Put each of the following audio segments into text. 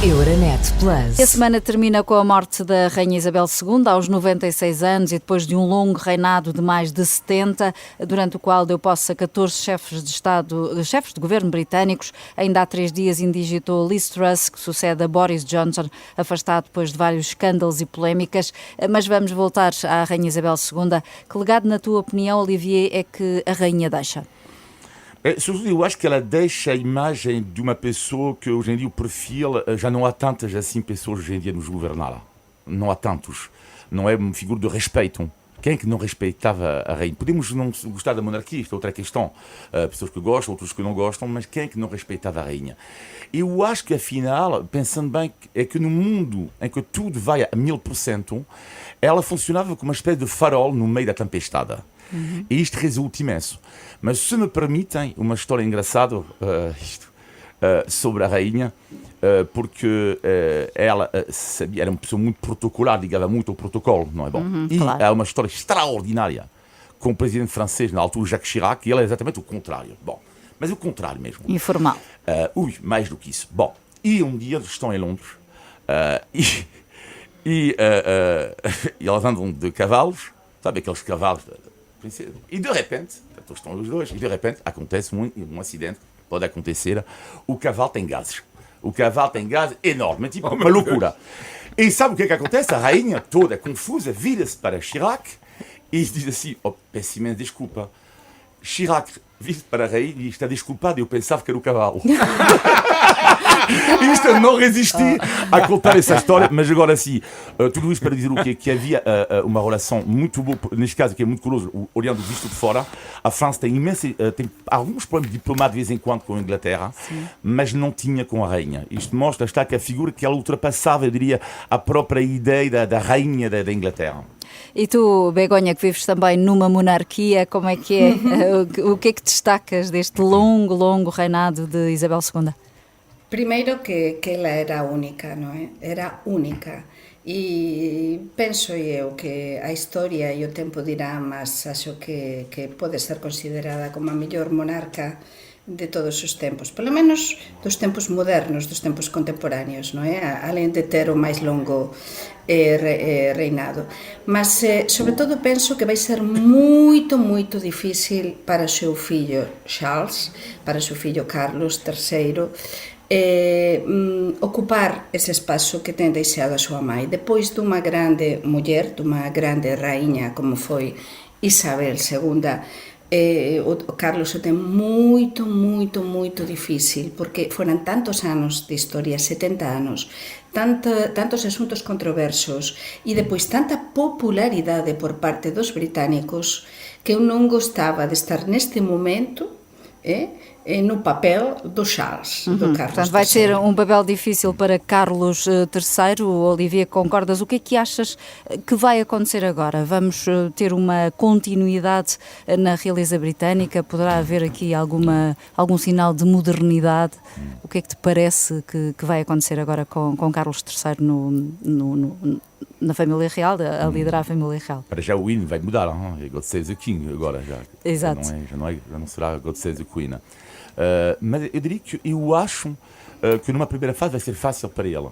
Euronet Plus. A semana termina com a morte da Rainha Isabel II, aos 96 anos, e depois de um longo reinado de mais de 70, durante o qual deu posse a 14 chefes de governo britânicos. Ainda há 3 dias indigitou Liz Truss, que sucede a Boris Johnson, afastado depois de vários escândalos e polémicas. Mas vamos voltar à Rainha Isabel II. Que legado, na tua opinião, Olivier, é que a Rainha deixa? Sobretudo, eu acho que ela deixa a imagem de uma pessoa que hoje em dia o perfil, já não há tantas assim pessoas hoje em dia nos governar. Não há tantos. Não é uma figura de respeito. Quem é que não respeitava a rainha? Podemos não gostar da monarquia, isto é outra questão. Pessoas que gostam, outros que não gostam, mas quem é que não respeitava a rainha? Eu acho que, afinal, pensando bem, é que no mundo em que tudo vai a 1000%, ela funcionava como uma espécie de farol no meio da tempestade. E isto resulta imenso. Mas se me permitem uma história engraçada sobre a rainha, porque ela sabia, era uma pessoa muito protocolar, ligava muito ao protocolo, não é bom? Claro. Há uma história extraordinária com o presidente francês, na altura Jacques Chirac, e ele é exatamente o contrário. Bom, mas o contrário mesmo. Informal. Mais do que isso. Bom, e um dia eles estão em Londres e eles andam de cavalos, sabe aqueles cavalos... E de repente, estão os dois, e de repente acontece um acidente, pode acontecer, o cavalo tem gases. O cavalo tem gases enormes, tipo uma loucura. E sabe o que é que acontece? A rainha, toda confusa, vira-se para Chirac e diz assim, peço imensa desculpa. Chirac vira-se para a rainha e está desculpado, eu pensava que era o cavalo. Isto eu não resisti a contar essa história, mas agora sim, tudo isso para dizer o quê? Que havia uma relação muito boa, neste caso que é muito curioso, olhando visto de fora. A França tem tem alguns problemas diplomáticos de vez em quando com a Inglaterra, mas não tinha com a rainha. Isto mostra, está que a figura que ela ultrapassava, eu diria, a própria ideia da rainha da Inglaterra. E tu, Begonha, que vives também numa monarquia, como é que é? O que é que destacas deste longo reinado de Isabel II? Primeiro que ela era única, non é? Era única. E penso eu que a historia e o tempo dirá, mas acho que pode ser considerada como a mellor monarca de todos os tempos, polo menos dos tempos modernos, dos tempos contemporáneos, non é? Alén de ter o máis longo reinado. Mas, sobre todo, penso que vai ser moito difícil para o seu fillo Charles, para o seu fillo Carlos III, ocupar ese espazo que ten deixado a súa mãe. Depois dunha grande muller, dunha grande raíña como foi Isabel II, o Carlos o ten moito difícil, porque foran tantos anos de historia, 70 anos, tantos asuntos controversos e depois tanta popularidade por parte dos británicos que eu non gostaba de estar neste momento no papel do Charles, do Carlos Portanto, vai III. ser um papel difícil para Carlos III. Olivia, concordas? O que é que achas que vai acontecer agora? Vamos ter uma continuidade na realeza britânica? Poderá haver aqui algum sinal de modernidade? O que é que te parece que vai acontecer agora com Carlos III na família real, a liderar a família real? Para já o hino vai mudar, é God Save the King agora já. Exato. Já não será God Save the Queen. Mas eu diria que eu acho que numa primeira fase vai ser fácil para ele.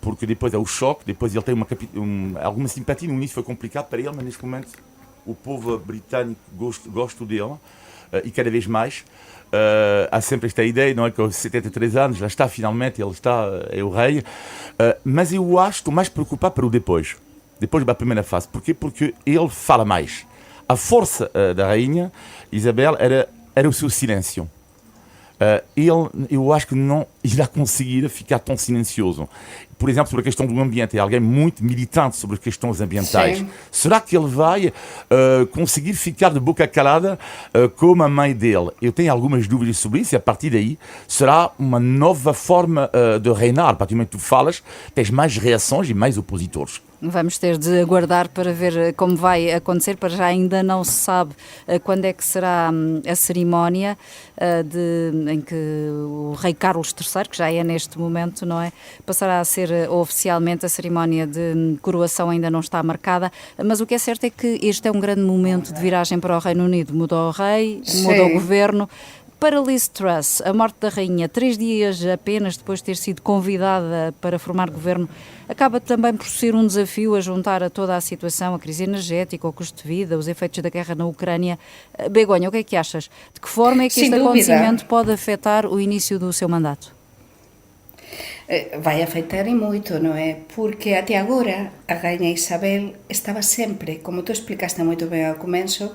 Porque depois é o choque, depois ele tem alguma simpatia, no início foi complicado para ele, mas neste momento o povo britânico gosta dele e cada vez mais. Há sempre esta ideia, não é, que aos 73 anos já está finalmente, ele é o rei, mas eu acho que estou mais preocupado para o depois da primeira fase. Porquê? Porque ele fala mais. A força da rainha Isabel era o seu silêncio. Eu acho que não irá conseguir ficar tão silencioso. Por exemplo, sobre a questão do ambiente, é alguém muito militante sobre as questões ambientais. Sim. Será que ele vai conseguir ficar de boca calada como a mãe dele? Eu tenho algumas dúvidas sobre isso e a partir daí será uma nova forma de reinar. A partir do momento que tu falas, tens mais reações e mais opositores. Vamos ter de aguardar para ver como vai acontecer. Para já ainda não se sabe quando é que será a cerimónia em que o rei Carlos III, que já é neste momento, não é, passará a ser oficialmente. A cerimónia de coroação ainda não está marcada, mas o que é certo é que este é um grande momento de viragem para o Reino Unido. Mudou o rei, mudou o governo. Para Liz Truss, a morte da rainha, 3 dias apenas depois de ter sido convidada para formar governo, acaba também por ser um desafio a juntar a toda a situação, a crise energética, o custo de vida, os efeitos da guerra na Ucrânia. Begonha, o que é que achas? De que forma é que este acontecimento pode afetar o início do seu mandato? Vai afectar e moito, non é? Porque até agora a rainha Isabel estaba sempre, como tú explicaste moito ben ao comenzo,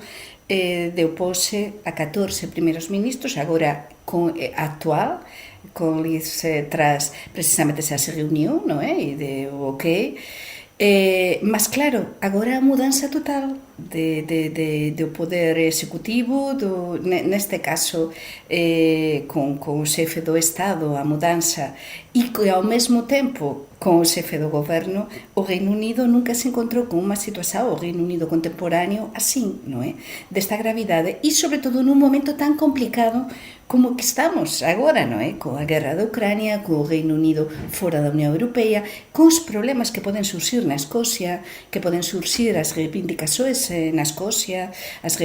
deu pose a 14 primeiros ministros, agora con actual, con Liz Truss precisamente xa se reuniu, non é? E deu ok. Mas claro, agora a mudanza total do poder executivo, neste caso con o xefe do Estado, a mudanza, e que ao mesmo tempo con o xefe do goberno, o Reino Unido nunca se encontrou con unha situación, o Reino Unido contemporáneo, así, non é? Desta gravidade, e sobre todo nun momento tan complicado como que estamos agora, non é? Coa guerra da Ucrania, co Reino Unido fora da Unión Europea, con os problemas que poden surxir na Escocia, que poden surxir as reivindicações na Escocia, as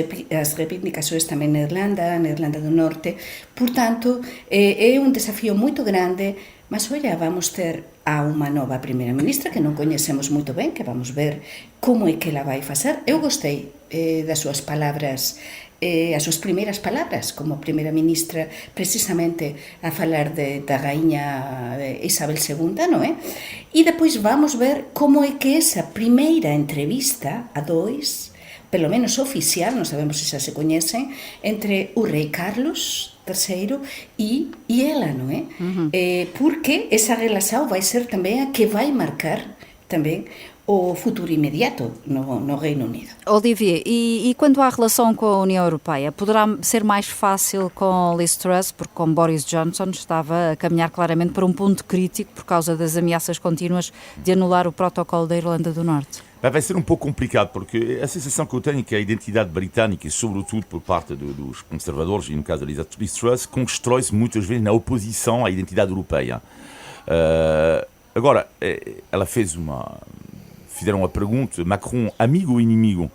reivindicações tamén na Irlanda do Norte. Por tanto, é un desafío moito grande, mas, olha, vamos ter a unha nova primeira ministra que non coñecemos moito ben, que vamos ver como é que ela vai facer. Eu gostei das súas palabras, as súas primeiras palabras como primeira ministra, precisamente a falar da rainha Isabel II, non é? E depois vamos ver como é que esa primeira entrevista a dois, pelo menos oficial, non sabemos se xa se coñecen, entre o rei Carlos III e ela, non é? Porque esa relación vai ser tamén a que vai marcar tamén o futuro imediato no Reino Unido. Olivier, e quanto à relação com a União Europeia, poderá ser mais fácil com Liz Truss, porque com Boris Johnson estava a caminhar claramente para um ponto crítico por causa das ameaças contínuas de anular o protocolo da Irlanda do Norte? Vai ser um pouco complicado, porque a sensação que eu tenho é que a identidade britânica, e sobretudo por parte dos conservadores, e no caso da Liz Truss, constrói-se muitas vezes na oposição à identidade europeia. Agora, ela fizeram uma pergunta, Macron, amigo ou inimigo?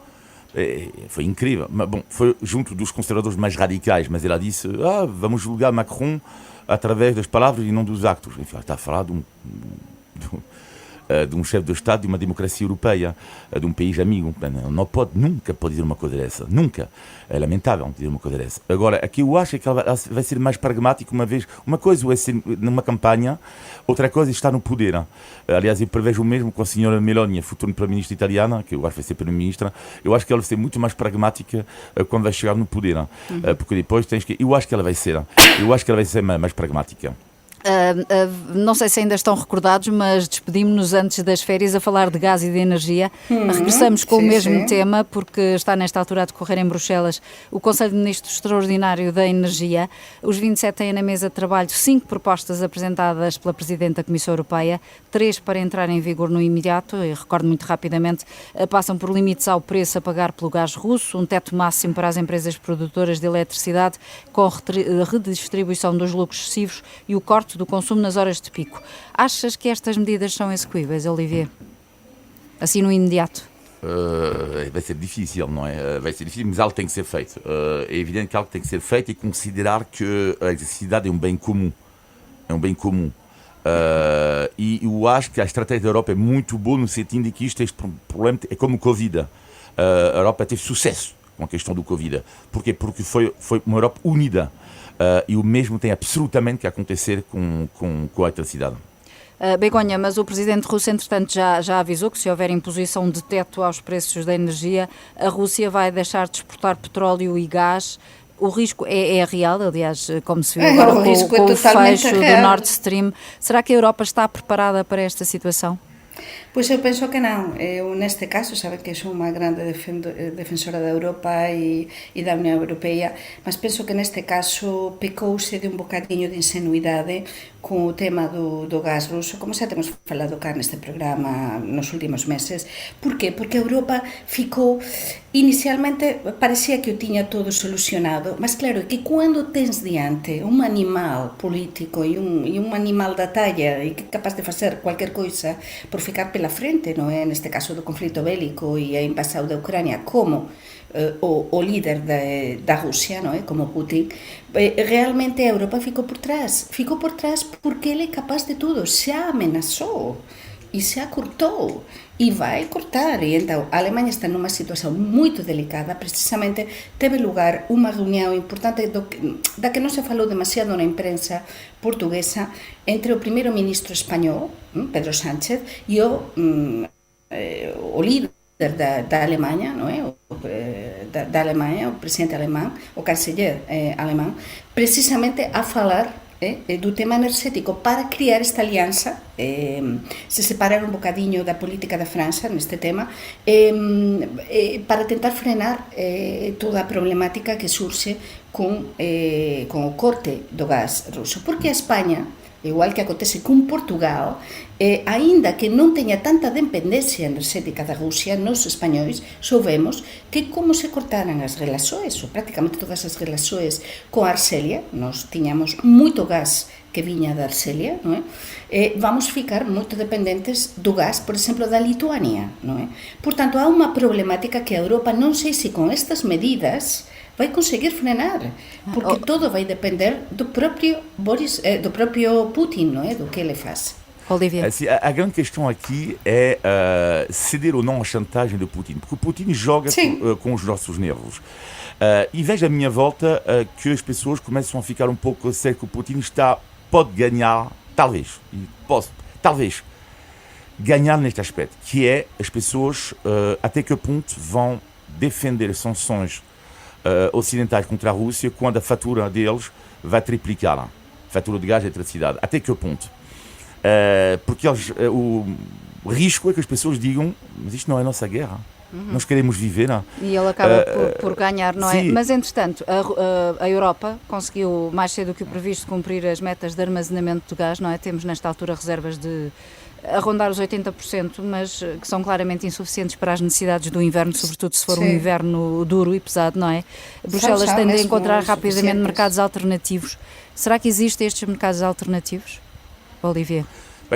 Foi incrível, mas bom, foi junto dos conservadores mais radicais, mas ela disse, vamos julgar Macron através das palavras e não dos actos. Enfim, ela está a falar de um chefe de Estado de uma democracia europeia, de um país amigo. Nunca pode dizer uma coisa dessa. Nunca. É lamentável dizer uma coisa dessa. Agora, aqui eu acho que ela vai ser mais pragmática uma vez. Uma coisa é ser numa campanha, outra coisa é estar no poder. Aliás, eu prevejo o mesmo com a senhora Meloni, a futura primeira-ministra italiana, que eu acho que vai ser primeira-ministra. Eu acho que ela vai ser muito mais pragmática quando vai chegar no poder. Porque depois eu acho que ela vai ser. Eu acho que ela vai ser mais pragmática. Não sei se ainda estão recordados, mas despedimos-nos antes das férias a falar de gás e de energia. Regressamos com o mesmo tema, porque está nesta altura a decorrer em Bruxelas o Conselho de Ministros Extraordinário da Energia. Os 27 têm na mesa de trabalho 5 propostas apresentadas pela Presidente da Comissão Europeia, 3 para entrar em vigor no imediato, e recordo muito rapidamente, passam por limites ao preço a pagar pelo gás russo, um teto máximo para as empresas produtoras de eletricidade, com redistribuição dos lucros excessivos e o corte do consumo nas horas de pico. Achas que estas medidas são execuíveis, Olivier? Assim no imediato? Vai ser difícil, não é? Vai ser difícil, mas algo tem que ser feito. É evidente que algo tem que ser feito e considerar que a eletricidade é um bem comum. É um bem comum. E eu acho que a estratégia da Europa é muito boa no sentido de que este problema é como o Covid. A Europa teve sucesso com a questão do Covid. Porquê? Porque foi uma Europa unida. E o mesmo tem absolutamente que acontecer com a eletricidade. Begonha, mas o presidente russo, entretanto, já avisou que se houver imposição de teto aos preços da energia, a Rússia vai deixar de exportar petróleo e gás. O risco é real, aliás, como se viu agora com o fecho do Nord Stream. Será que a Europa está preparada para esta situação? Pois eu penso que non. Eu neste caso, sabe que sou unha grande defensora da Europa e da Unión Europea, mas penso que neste caso pecouse de un bocadiño de ingenuidade con o tema do gas ruso, como xa temos falado cá neste programa nos últimos meses. Por qué? Porque a Europa ficou, inicialmente parecía que o tiña todo solucionado, mas claro, que cando tens diante un animal político e un animal da talla e que é capaz de facer cualquier coisa por ficar pela frente, não é? Neste caso do conflito bélico e a invasão da Ucrânia, como o líder da Rússia, não é? Como Putin, realmente a Europa ficou por trás porque ele é capaz de tudo, já ameaçou e já cortou e vai cortar. E então a Alemanha está numa situação muito delicada. Precisamente teve lugar uma reunião importante da que não se falou demasiado na imprensa portuguesa entre o primeiro-ministro espanhol, Pedro Sánchez, e o líder da Alemanha, não é? Da Alemanha, o presidente alemão, o chanceler alemão, precisamente a falar do tema energético para criar esta aliança, se separar um bocadinho da política da França neste tema, para tentar frenar toda a problemática que surge com o corte do gás russo. Porque a Espanha, igual que acontece com Portugal, ainda que não tenha tanta dependência energética da Rússia, nós espanhóis soubemos que como se cortaram as relações, ou praticamente todas as relações com a Argélia, nós tínhamos muito gás que vinha da Argélia, não é? Vamos ficar muito dependentes do gás, por exemplo, da Lituânia, não é? Portanto, há uma problemática que a Europa, não sei se com estas medidas vai conseguir frenar, porque todo vai depender do próprio Putin, não é? Do que ele faz. Olivia. A grande questão aqui é ceder ou não à chantagem de Putin, porque o Putin joga com os nossos nervos. E vejo à minha volta que as pessoas começam a ficar um pouco certo que o Putin pode ganhar, talvez ganhar neste aspecto, que é as pessoas até que ponto vão defender sanções ocidentais contra a Rússia quando a fatura deles vai triplicar, a fatura de gás e eletricidade. Até que ponto? Porque o risco é que as pessoas digam, mas isto não é a nossa guerra, nós queremos viver. Não? E ele acaba por ganhar, não é? Sim. Mas, entretanto, a Europa conseguiu, mais cedo do que o previsto, cumprir as metas de armazenamento de gás, não é? Temos, nesta altura, reservas a rondar os 80%, mas que são claramente insuficientes para as necessidades do inverno, sobretudo se for um inverno duro e pesado, não é? Bruxelas tem de encontrar rapidamente mercados alternativos. Será que existem estes mercados alternativos, Olivier?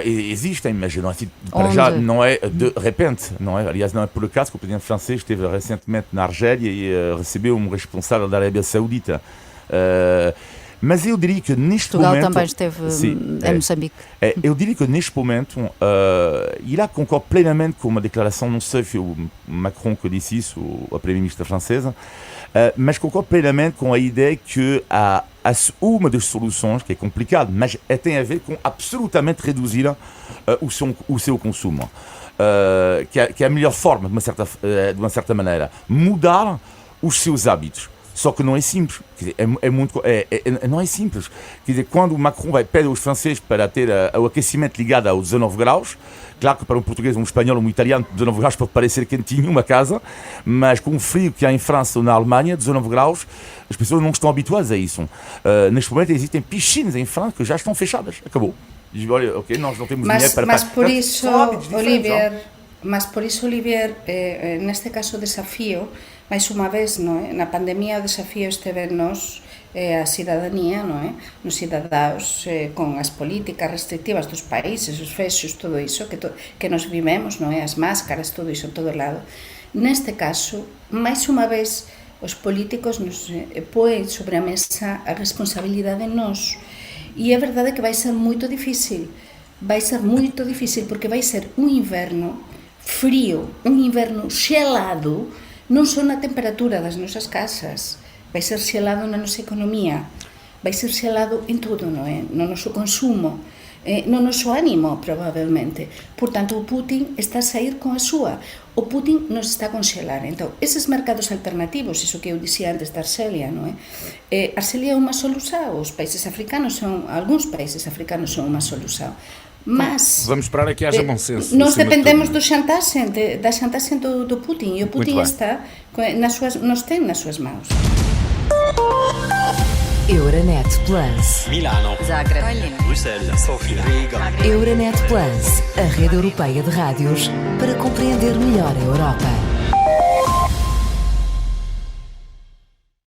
Existem, mas não é, para já não é de repente, não é? Aliás, não é por acaso que o presidente francês esteve recentemente na Argélia e recebeu um responsável da Arábia Saudita. Mas eu diria que neste Portugal momento... também esteve em Moçambique. Eu diria que neste momento, ele concorda plenamente com uma declaração, não sei se o Macron que disse isso, ou a primeira-ministra francesa, mas concordo plenamente com a ideia que há uma das soluções, que é complicado, mas tem a ver com absolutamente reduzir o seu consumo. Que é a melhor forma, de uma certa maneira, mudar os seus hábitos. Só que não é simples. Quer dizer, não é simples. Quer dizer, quando o Macron pede aos franceses para ter o aquecimento ligado aos 19 graus, claro que para um português, um espanhol ou um italiano, 19 graus pode parecer quentinho uma casa, mas com o frio que há em França ou na Alemanha, 19 graus, as pessoas não estão habituadas a isso. Neste momento existem piscinas em França que já estão fechadas. Acabou. Diz, olha, ok, nós não temos dinheiro para... Mas por isso, Olivier, neste caso o desafío, mais uma vez, não é? Na pandemia o desafío esteve nos a cidadania, não é? Nos cidadãos, com as políticas restritivas dos países, os fechos, tudo isso que nós vivemos, não é? As máscaras, tudo isso, todo lado. Neste caso, mais uma vez, os políticos nos põem sobre a mesa a responsabilidade en nós. E é verdade que vai ser muito difícil. Vai ser muito difícil porque vai ser um inverno frio, um inverno gelado, non só na temperatura das nosas casas, vai ser xelado na nosa economía, vai ser xelado en todo, non é? No noso consumo, no noso ánimo, probablemente. Portanto, o Putin está a sair con a súa. O Putin nos está a conxelar. Entón, eses mercados alternativos, iso que eu dixía antes da Arxelia, non é? Arxelia é unha solución, os países africanos algúns países africanos son unha solución. Mas vamos esperar a que haja bom senso. Nós dependemos da chantaxe do Putin, e o Putin está nos tem nas suas mãos. Euronet Plus. Milano. Zagreb. Bruxelas. Sofia. Riga. Euronet Plus, a rede europeia de rádios para compreender melhor a Europa.